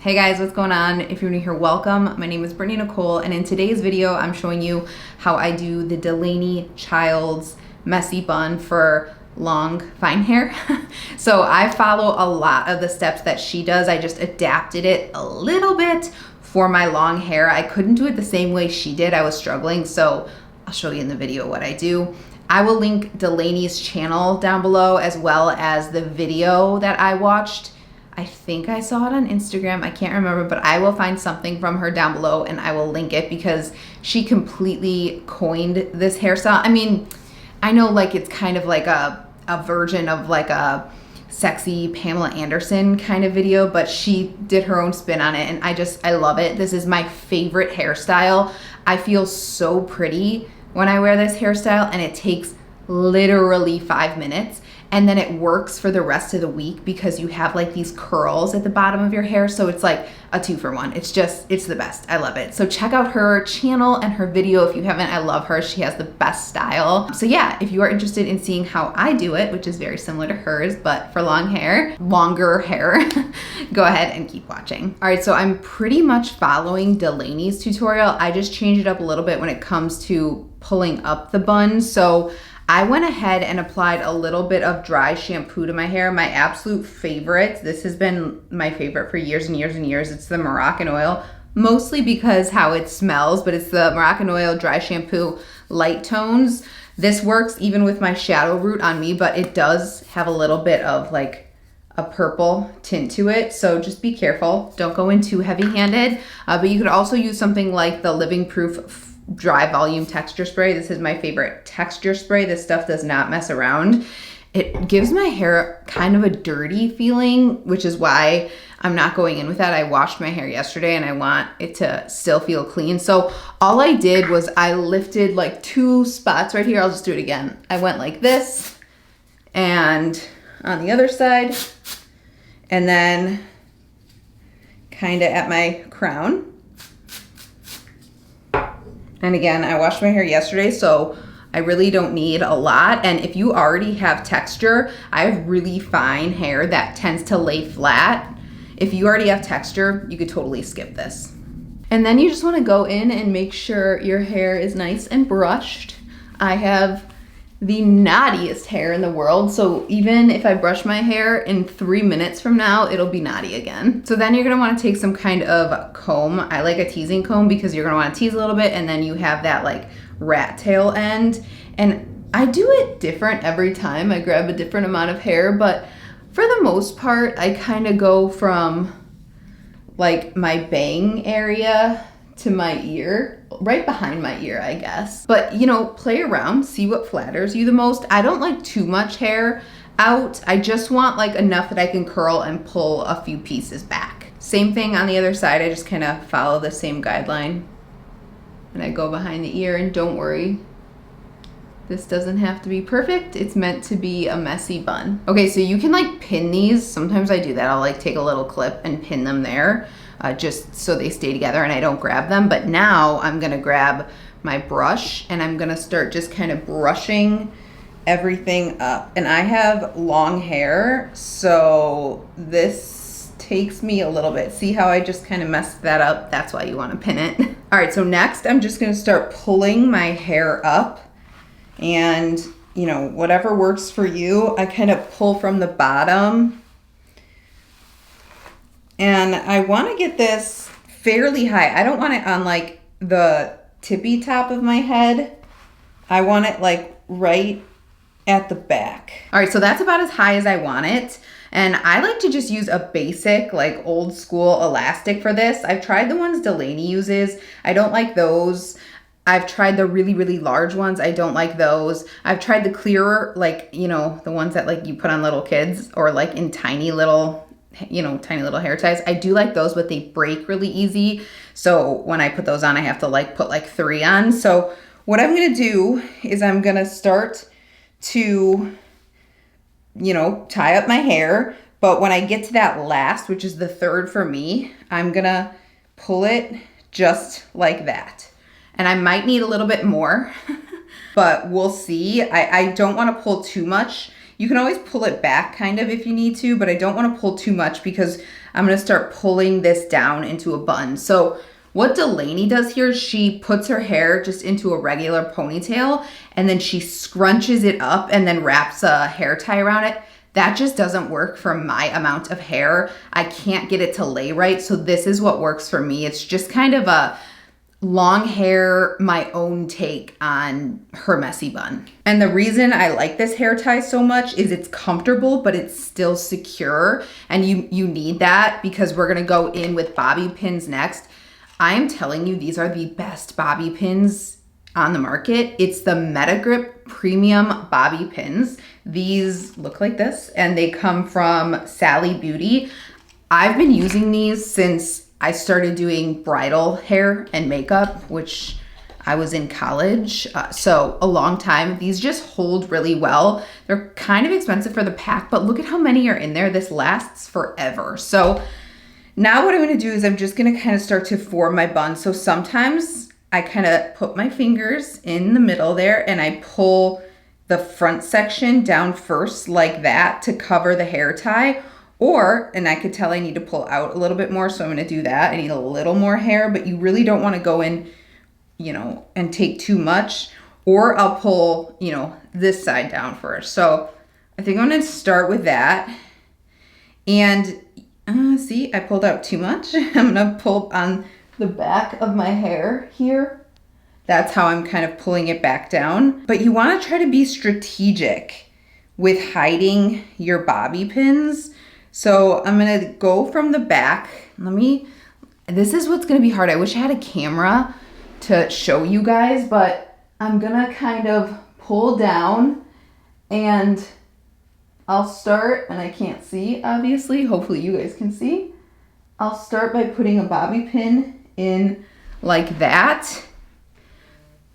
Hey guys, what's going on? If you're new here, welcome. My name is BrittanyNichole, and in today's video, I'm showing you how I do the Delaney Child's messy bun for long, fine hair. So I follow a lot of the steps that she does. I just adapted it a little bit for my long hair. I couldn't do it the same way she did. I was struggling, so I'll show you in the video what I do. I will link Delaney's channel down below as well as the video that I watched. I think I saw it on Instagram. I can't remember, but I will find something from her down below and I will link it because she completely coined this hairstyle. I mean, I know like it's kind of like a version of like a sexy Pamela Anderson kind of video, but she did her own spin on it and I love it. This is my favorite hairstyle. I feel so pretty when I wear this hairstyle and it takes literally 5 minutes. And then it works for the rest of the week because you have like these curls at the bottom of your hair. So it's like a 2-for-1. It's the best. I love it. So check out her channel and her video if you haven't. I love her. She has the best style. So yeah, if you are interested in seeing how I do it, which is very similar to hers, but for longer hair, go ahead and keep watching. All right, so I'm pretty much following Delaney's tutorial. I just changed it up a little bit when it comes to pulling up the bun. So I went ahead and applied a little bit of dry shampoo to my hair. My absolute favorite, this has been my favorite for years and years and years. It's the Moroccan oil, mostly because how it smells, but it's the Moroccan oil dry shampoo light tones. This works even with my shadow root on me, but it does have a little bit of like a purple tint to it. So just be careful. Don't go in too heavy-handed. But you could also use something like the Living Proof dry volume texture spray. This is my favorite texture spray. This stuff does not mess around. It gives my hair kind of a dirty feeling, which is why I'm not going in with that. I washed my hair yesterday and I want it to still feel clean. So all I did was I lifted like 2 spots right here. I'll just do it again. I went like this and on the other side and then kind of at my crown. And again, I washed my hair yesterday, so I really don't need a lot. And if you already have texture, I have really fine hair that tends to lay flat. If you already have texture, you could totally skip this. And then you just wanna go in and make sure your hair is nice and brushed. I have the knottiest hair in the world, so even if I brush my hair in 3 minutes from now, it'll be knotty again. So then you're gonna wanna take some kind of comb. I like a teasing comb because you're gonna wanna tease a little bit and then you have that like rat tail end. And I do it different every time. I grab a different amount of hair, but for the most part, I kind of go from like my bang area to my ear, right behind my ear, I guess. But you know, play around, see what flatters you the most. I don't like too much hair out. I just want like enough that I can curl and pull a few pieces back. Same thing on the other side. I just kind of follow the same guideline and I go behind the ear, and don't worry, this doesn't have to be perfect. It's meant to be a messy bun. Okay, so you can like pin these. Sometimes I do that. I'll like take a little clip and pin them there. Just so they stay together and I don't grab them. But now I'm gonna grab my brush and I'm gonna start just kind of brushing everything up. And I have long hair, so this takes me a little bit. See how I just kind of messed that up? That's why you wanna pin it. All right, so next I'm just gonna start pulling my hair up, and you know, whatever works for you. I kind of pull from the bottom. And I want to get this fairly high. I don't want it on like the tippy top of my head. I want it like right at the back. All right, so that's about as high as I want it. And I like to just use a basic like old school elastic for this. I've tried the ones Delaney uses. I don't like those. I've tried the really, really large ones. I don't like those. I've tried the clearer, like, you know, the ones that like you put on little kids or like in tiny little hair ties. I do like those, but they break really easy. So when I put those on, I have to like put like 3 on. So what I'm gonna do is I'm gonna start to, you know, tie up my hair. But when I get to that last, which is the 3rd for me, I'm gonna pull it just like that. And I might need a little bit more, but we'll see. I don't wanna pull too much You can always pull it back kind of if you need to, but I don't want to pull too much because I'm going to start pulling this down into a bun. So what Delaney does here is she puts her hair just into a regular ponytail and then she scrunches it up and then wraps a hair tie around it. That just doesn't work for my amount of hair. I can't get it to lay right. So this is what works for me. It's just kind of a long hair, my own take on her messy bun. And the reason I like this hair tie so much is it's comfortable, but it's still secure. And you need that because we're gonna go in with bobby pins next. I am telling you, these are the best bobby pins on the market. It's the Metagrip Premium Bobby Pins. These look like this and they come from Sally Beauty. I've been using these since I started doing bridal hair and makeup, which I was in college, so a long time. These just hold really well. They're kind of expensive for the pack, but look at how many are in there. This lasts forever. So now what I'm gonna do is I'm just gonna kind of start to form my bun. So sometimes I kind of put my fingers in the middle there and I pull the front section down first like that to cover the hair tie. Or, and I could tell I need to pull out a little bit more, so I'm gonna do that. I need a little more hair, but you really don't wanna go in, you know, and take too much. Or I'll pull, you know, this side down first. So I think I'm gonna start with that. And see, I pulled out too much. I'm gonna pull on the back of my hair here. That's how I'm kind of pulling it back down. But you wanna try to be strategic with hiding your bobby pins. So I'm gonna go from the back. This is what's gonna be hard. I wish I had a camera to show you guys, but I'm gonna kind of pull down and I'll start, and I can't see, obviously. Hopefully you guys can see. I'll start by putting a bobby pin in like that.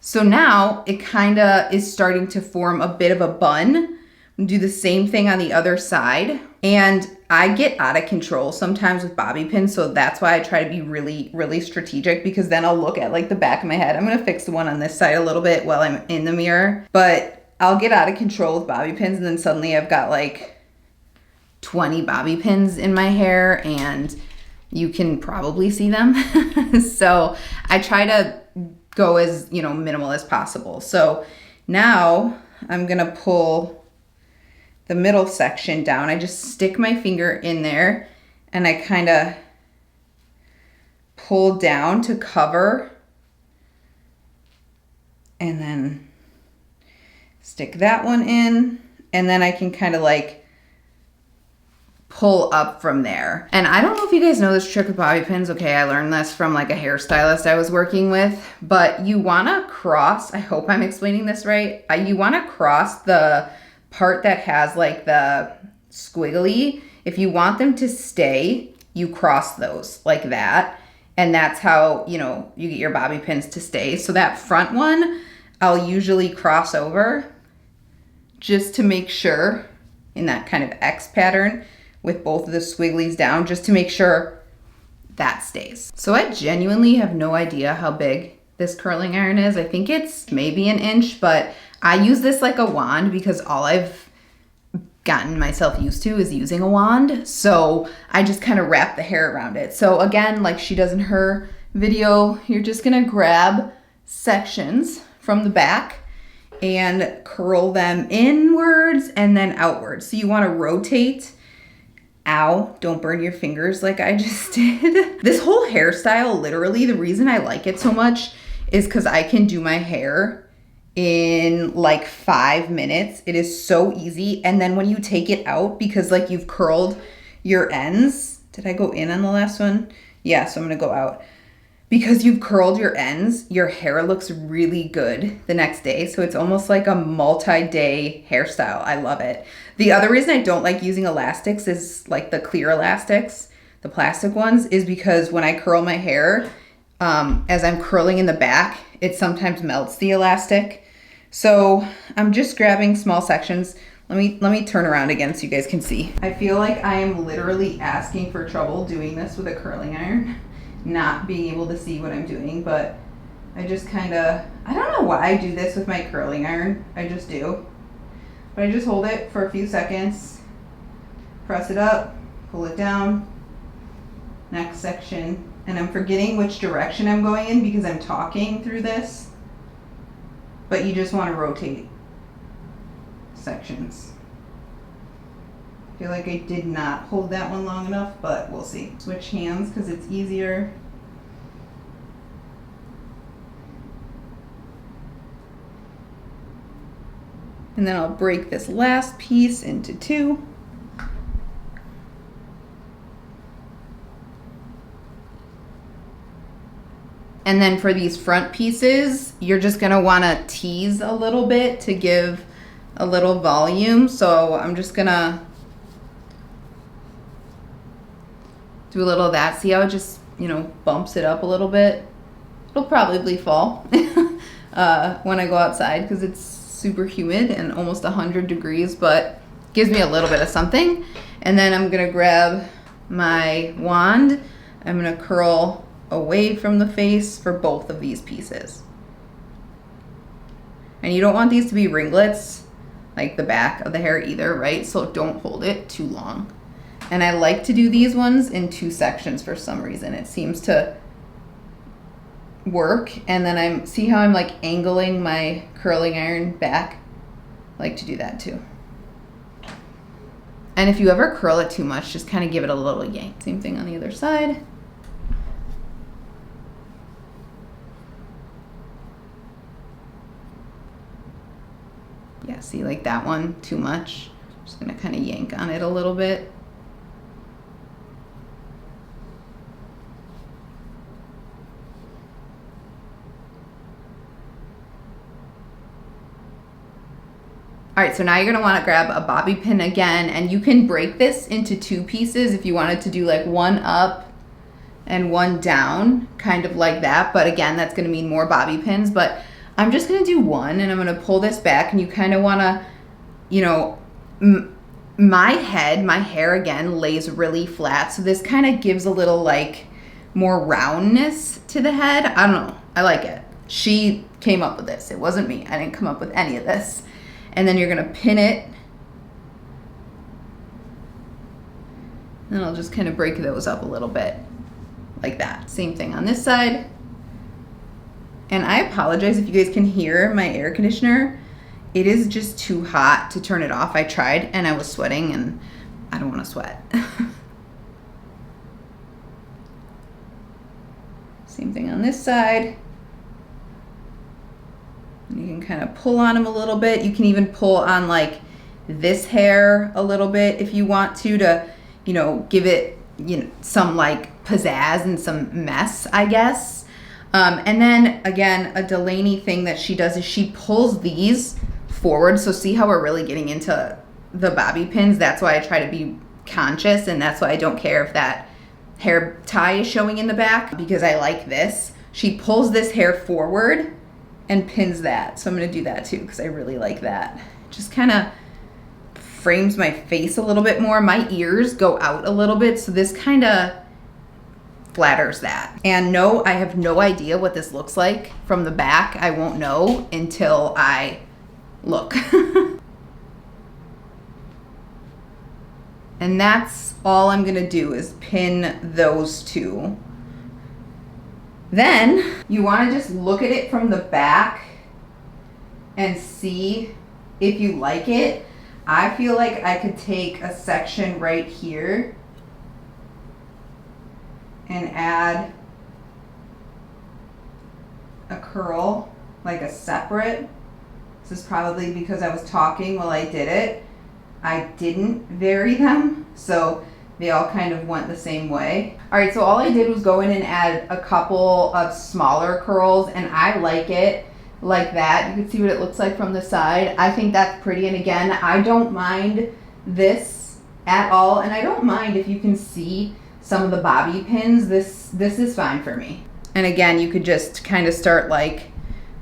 So now it kinda is starting to form a bit of a bun. Do the same thing on the other side. And I get out of control sometimes with bobby pins, so that's why I try to be really, really strategic, because then I'll look at like the back of my head. I'm gonna fix the one on this side a little bit while I'm in the mirror, but I'll get out of control with bobby pins and then suddenly I've got like 20 bobby pins in my hair and you can probably see them. So I try to go as, you know, minimal as possible. So now I'm gonna pull the middle section down. I just stick my finger in there and I kind of pull down to cover and then stick that one in, and then I can kind of like pull up from there. And I don't know if you guys know this trick with bobby pins. Okay, I learned this from like a hairstylist I was working with, but you want to cross, I hope I'm explaining this right, you want to cross the part that has like the squiggly. If you want them to stay, you cross those like that. And that's how, you know, you get your bobby pins to stay. So that front one, I'll usually cross over just to make sure, in that kind of X pattern with both of the squigglies down, just to make sure that stays. So I genuinely have no idea how big this curling iron is. I think it's maybe an inch, but I use this like a wand because all I've gotten myself used to is using a wand. So I just kind of wrap the hair around it. So again, like she does in her video, you're just gonna grab sections from the back and curl them inwards and then outwards. So you wanna rotate. Ow, don't burn your fingers like I just did. This whole hairstyle, literally, the reason I like it so much is because I can do my hair in like 5 minutes. It is so easy. And then when you take it out, because like you've curled your ends, did I go in on the last one? Yeah, so I'm gonna go out. Because you've curled your ends, your hair looks really good the next day. So it's almost like a multi-day hairstyle. I love it. The other reason I don't like using elastics is like the clear elastics, the plastic ones, is because when I curl my hair, as I'm curling in the back, it sometimes melts the elastic. So I'm just grabbing small sections. Let me turn around again so you guys can see. I feel like I am literally asking for trouble doing this with a curling iron, not being able to see what I'm doing, but I just kind of, I don't know why I do this with my curling iron. I just do. But I just hold it for a few seconds, press it up, pull it down, next section. And I'm forgetting which direction I'm going in because I'm talking through this, but you just want to rotate sections. I feel like I did not hold that one long enough, but we'll see. Switch hands because it's easier. And then I'll break this last piece into two. And then for these front pieces, you're just gonna wanna tease a little bit to give a little volume. So I'm just gonna do a little of that. See how it just, you know, bumps it up a little bit? It'll probably fall when I go outside because it's super humid and almost 100 degrees, but gives me a little bit of something. And then I'm gonna grab my wand. I'm gonna curl away from the face for both of these pieces. And you don't want these to be ringlets, like the back of the hair either, right? So don't hold it too long. And I like to do these ones in two sections for some reason. It seems to work. And then see how I'm like angling my curling iron back? I like to do that too. And if you ever curl it too much, just kind of give it a little yank. Same thing on the other side. Yeah, see, like that one, too much. Just gonna kind of yank on it a little bit. All right, so now you're gonna wanna grab a bobby pin again, and you can break this into two pieces if you wanted to do like one up and one down, kind of like that. But again, that's gonna mean more bobby pins, but I'm just gonna do one, and I'm gonna pull this back, and you kind of wanna, you know, my hair again lays really flat, so this kind of gives a little like more roundness to the head. I don't know, I like it. She came up with this, it wasn't me. I didn't come up with any of this. And then you're gonna pin it, and I'll just kind of break those up a little bit like that. Same thing on this side. And I apologize if you guys can hear my air conditioner. It is just too hot to turn it off. I tried and I was sweating, and I don't want to sweat. Same thing on this side. And you can kind of pull on them a little bit. You can even pull on like this hair a little bit if you want to, you know, give it, you know, some like pizzazz and some mess, I guess. And then again, a Delaney thing that she does is she pulls these forward. So see how we're really getting into the bobby pins? That's why I try to be conscious, and that's why I don't care if that hair tie is showing in the back, because I like this. She pulls this hair forward and pins that. So I'm gonna do that too, because I really like that. Just kind of frames my face a little bit more. My ears go out a little bit, so this kind of flatters that. And no, I have no idea what this looks like from the back. I won't know until I look. And that's all I'm gonna do is pin those two. Then you wanna just look at it from the back and see if you like it. I feel like I could take a section right here and add a curl, like a separate. This is probably because I was talking while I did it. I didn't vary them, so they all kind of went the same way. All right, so all I did was go in and add a couple of smaller curls, and I like it like that. You can see what it looks like from the side. I think that's pretty, and again, I don't mind this at all, and I don't mind if you can see some of the bobby pins. This is fine for me. And again, you could just kind of start like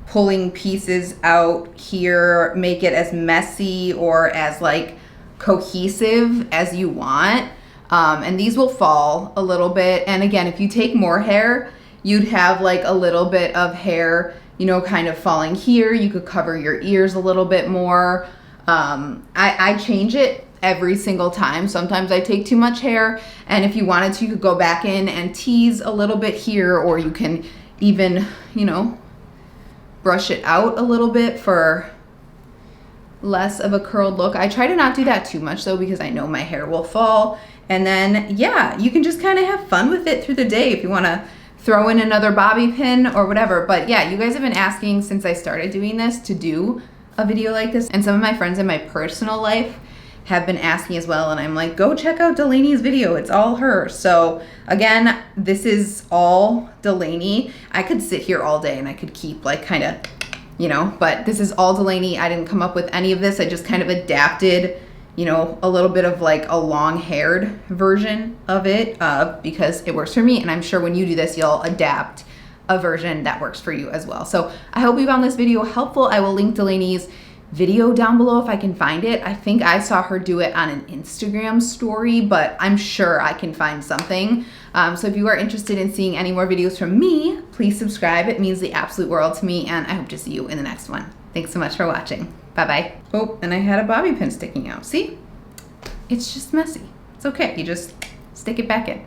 pulling pieces out here, make it as messy or as like cohesive as you want. And these will fall a little bit. And again, if you take more hair, you'd have like a little bit of hair, you know, kind of falling here. You could cover your ears a little bit more. I change it every single time. Sometimes I take too much hair, and if you wanted to, you could go back in and tease a little bit here, or you can even, you know, brush it out a little bit for less of a curled look. I try to not do that too much though, because I know my hair will fall. And then, yeah, you can just kind of have fun with it through the day if you want to throw in another bobby pin or whatever. But yeah, you guys have been asking since I started doing this to do a video like this, and some of my friends in my personal life have been asking as well, and I'm like, go check out Delaney's video, it's all her. So again, this is all Delaney. I could sit here all day and I could keep like kind of, you know, but this is all Delaney. I didn't come up with any of this. I just kind of adapted, you know, a little bit of like a long-haired version of it because it works for me, and I'm sure when you do this, you'll adapt a version that works for you as well. So I hope you found this video helpful. I will link Delaney's video down below if I can find it. I think I saw her do it on an Instagram story, but I'm sure I can find something. So if you are interested in seeing any more videos from me, please subscribe. It means the absolute world to me, and I hope to see you in the next one. Thanks so much for watching. Bye-bye. Oh, and I had a bobby pin sticking out. See? It's just messy. It's okay. You just stick it back in.